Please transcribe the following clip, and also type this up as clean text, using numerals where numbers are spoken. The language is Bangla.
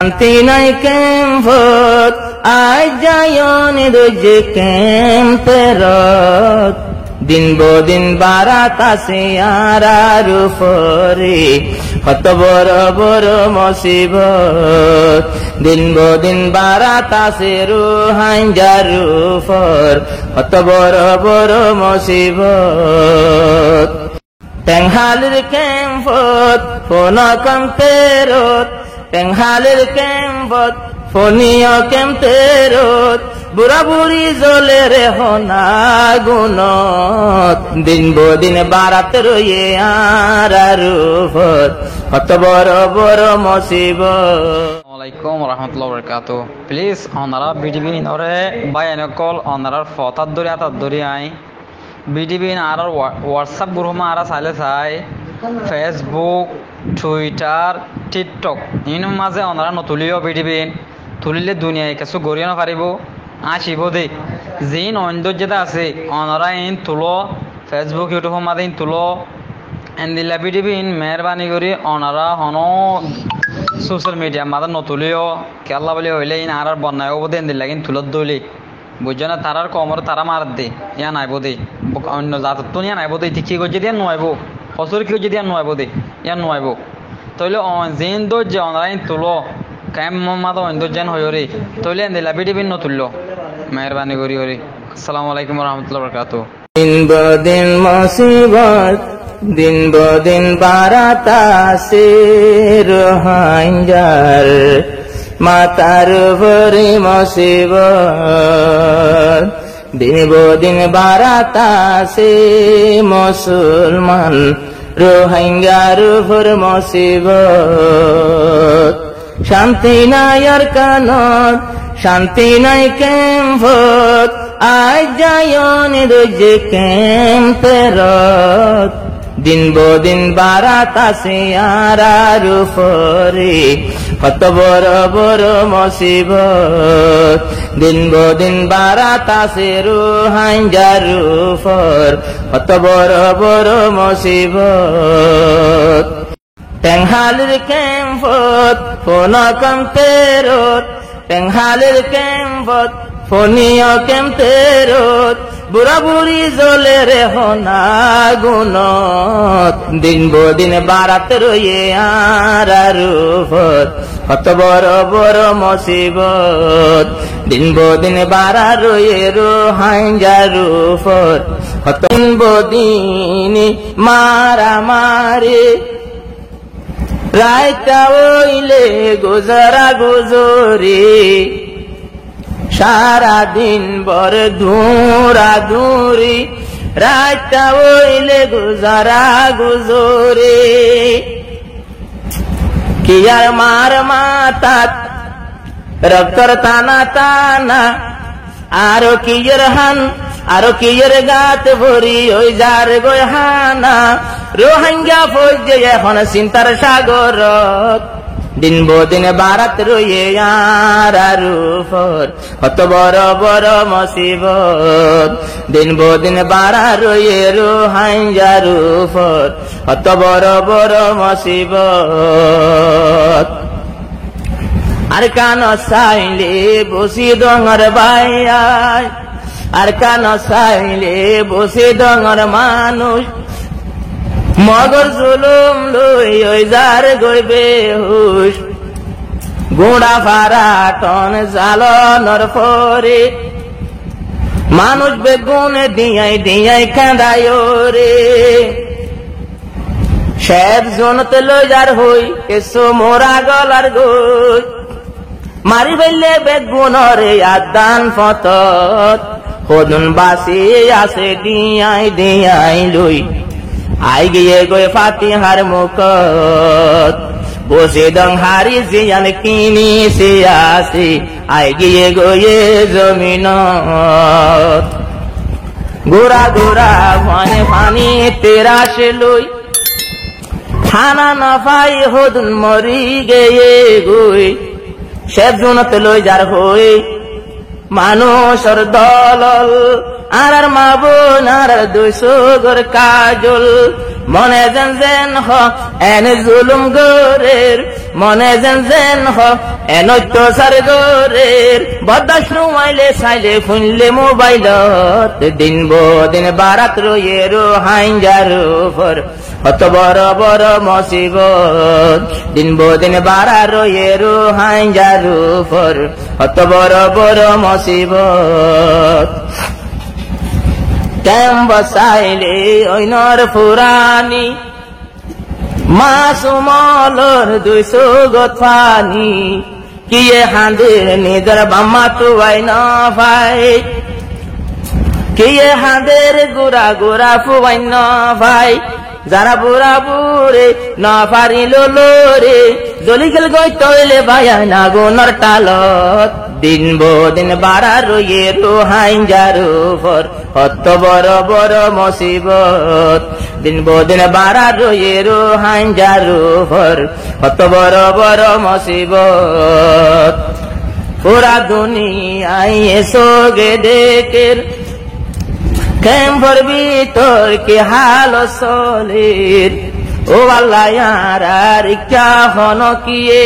শান্তি নাই কেম্পত আজ যায়নি দোজে কেম্পেরত দিন বদিন বারাত আছে আর উপরে কত বড় বড় মুসিবত দিন বদিন বারাত আছে রোহিঙ্গার উপর কত বড় বড় মুসিবত টেংহালির কেম্পত ফোন কম্পেরত টেংহালির কেম্পত ফোনিও কেম্পেরত বুড়া বুড়ি জ্বলে রে হনা গুণত দিন বদিন বারাত রয়ে আর উপর কত বড় বড় মুসিবত। আসসালামু রহমতুল্লাহ বরকাতু। প্লিজ ওনারা বিডিবি নরে বায়ানকল ওনারার ফতার ধরে আতার ধরে আই বিডিবি আর হোয়াটসঅ্যাপ গ্রুপ আরা চাইলে চাই ফেসবুক টুইটার টিকটক ইন মাঝে ওনারা নতুলিও বিডিবি তুলিলে দুনিয়ায় কিছু গড়িয়ে নারিব আসিব দে যিন অন্য যেটা আছে ওনারা ইন তুলো ফেসবুক ইউটিউবের মাঝে ইন তুলো এন্দিলা বিডিবি ইন মেহরবানি করি ওনারা হন সোশ্যাল মিডিয়া মাঝে নতুলিও কেল্লা বলে হইলে ইন আর বন্যায় হবো দেন দিলা কিন্তু তুলত দলি বুঝছো না তারার কমর তারা মার দে ইয়া নাইব দে অন্য জাতত তো ইয়া নাইব দে ঠিক করছে দিয়া নোয়াইব হসুর কি যদি নোয়াইব দে ইয়া নোয়াইব তইলে যিন দোজ অনলাইন তুলো কায়েম মাদ অন্য যেন হই রে তইলে দিলা বিডিবি নতুললো মেহরবানি করি হরি। আসসালামু আলাইকুম রহমতুল্লাহ বরকাতু। দিন বদিন মুসিবত দিন বদিন বারাত আছে রোহিঙ্গার মাতার উপরে মুসিবত দিন বদিন বারাত আছে মুসলমান রোহিঙ্গার উপর মুসিবত শান্তি নাই আর কানত শান্তি নাই কেম্পত আজ যায়নি দোজে কেম্পেরত দিন বদিন বারাত আছে আর উপরে কত বড় বড় মুসিবত দিন বদিন বারাত আছে রোহিঙ্গার উপর কত বড় বড় মুসিবত টেংহালির কেম্পত ফোন কম্পেরত টেংহালির কেম্পত ফোনিও কেম্পেরত বুড়া বুড়ি জ্বলে রে হনা গুণত দিন বদিন বারাত রয়ে আর উপর কত বড় বড় মুসিবত দিন বদিন বারা রয়ে রোহিঙ্গার উপর কত বদিন মারামারি রাইতা ওইলে গুজরা গুজরি সারাদিন বর ধুরা ধুরি রাইতা ওইলে গুজরা গুজরি কি আর মার মাতাত রক্তর টানা টানা আরো কিয়ের হান আরো কিয়ের গাত ভরি ওই যার গয়হানা রোহিঙ্গা ফৌজে এখন চিন্তার সাগরত দিন বদিন বারাত রয়ে আর উপর কত বড় বড় মুসিবত দিন বদিন বারা রয়ে রোহিঙ্গার উপর কত বড় বড় মুসিবত আর কান সাইলে বসি ডঙর বাইয়ায় আর কান সাইলে বসে ডঙর মানুষ মগর জুলুম লই ওই যার গইবে হুশ গোড়া ফারা টন জালনর পরে মানুষ বেগুন দিয়াই দিয়াই কাঁদায় রে শেষ জনতে লই যার হই এসো মোরা গলার গই মারি বেলে বেগুনরে আদান ফতত হদুন বাসি আছে দিয়াই দিয়াই লই আই গিয়ে গই ফাতিহার মুখত বসে দং হারি জিয়ান কিনি সে আসি আই গিয়ে গয়ে জমিনত গোরা গোরা ফানে ফানি তেরাশ লই খানা না পাই হদুন মরি গিয়ে গই শেষ জুনত লই যার হই মানুষের দলল আর মা বোন আর দুইশো গোর কাজল মনে যেন যেন হ এন জুলুম গোরের মনে যেন যেন হ এন অত্যাচার গোরের বদাস রুমাইলে চাইলে ফুনলে মোবাইলত দিন দিন বারাত রয়ে হাইঞ্জার উপর অত বড় বড় মুসিবত দিন দিন বারা রয়ে হাইঞ্জার উপর অত বড় বড় মুসিবত কেম বসাইলে ঐনর ফুরানি মাসুমলর দুইশো গথানি কিয়ে হাঁদের নিজের বাম্মা তুয়াই না ভাই কিয়ে হাঁদের গোরা গোরা ফুয়াই না ভাই যারা বুড়া বুড়ে না পারিল লোরে জলি গেল গই তৈলে ভাইয়া না গোনর টালত দিন দিন বাড়া রয়ে হাইঞ্জার উপর অত বড় বড় মুসিবত দিন দিন বাড়া রয়ে হাইঞ্জার উপর অত বড় বড় মুসিবত পুরা দুনিয়ায় এসোগে দেখের কেম ভরবি তোর কি হাল সলের ও আল্লাহ আর ইচ্ছা হন কিয়ে